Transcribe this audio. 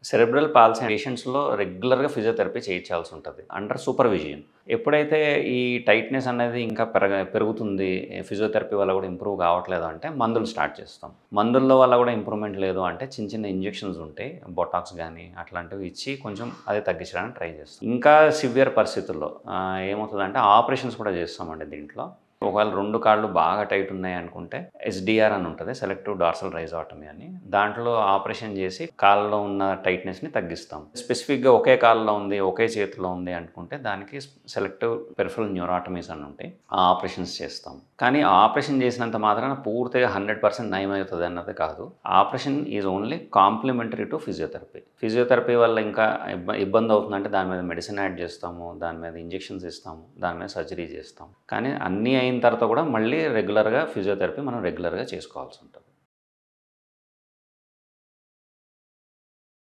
Cerebral palsy పేషెంట్స్‌లో రెగ్యులర్‌గా physiotherapy చేయించాల్సి ఉంటది. Under supervision. ఎప్పుడైతే ఈ టైట్‌నెస్ అనేది ఇంకా పెరుగుతుంది, ఫిజియోథెరపీ వల్ల కూడా ఇంప్రూవ్ కావట్లేదు అంటే మందులు స్టార్ట్ చేస్తాం. మందుల్లో వల్ల కూడా ఇంప్రూవ్‌మెంట్ లేదు అంటే చిన్న చిన్న ఇంజెక్షన్స్ ఉంటాయి. బొటాక్స్ గానీ అట్లాంటివి ఇచ్చి కొంచెం అది తగ్గించడానికి ట్రై చేస్తాం. ఇంకా సివియర్ పరిస్థితుల్లో ఏమవుతదంటే ఆపరేషన్స్ కూడా చేస్తామండి దీంట్లో. ఒకవేళ 2 కాళ్ళు బాగా టైట్ ఉన్నాయనుకుంటే ఎస్‌డిఆర్ అని ఉంటది. సెలెక్టివ్ డార్సల్ రైజోటమీ అని. దాంట్లో ఆపరేషన్ చేసి కాళ్ళలో ఉన్న టైట్‌నెస్‌ని తగ్గిస్తాం. స్పెసిఫిక్‌గా ఒకే కాలులో ఉంది, ఒకే చేతిలో ఉంది అనుకుంటే దానికి సెలెక్టివ్ పెరిఫెరల్ న్యూరాటమీస్ అని ఉంటాయి. ఆ ఆపరేషన్స్ చేస్తాం. కానీ ఆపరేషన్ చేసినంత మాత్రాన పూర్తిగా 100% నయమవుతది అన్నది కాదు. Operation is only complementary to physiotherapy. Physiotherapy వల్ల ఇంకా ఇబ్బంది అవుతుందంటే దాని మీద మెడిసిన్ యాడ్ చేస్తాము, దాని మీద ఇంజెక్షన్స్ ఇస్తాము, దాని మీద సర్జరీ చేస్తాం. కానీ అన్నీ అయిన తర్వాత కూడా మళ్ళీ రెగ్యులర్‌గా ఫిజియోథెరపీ మనం రెగ్యులర్‌గా చేసుకోవాల్సి ఉంటుంది.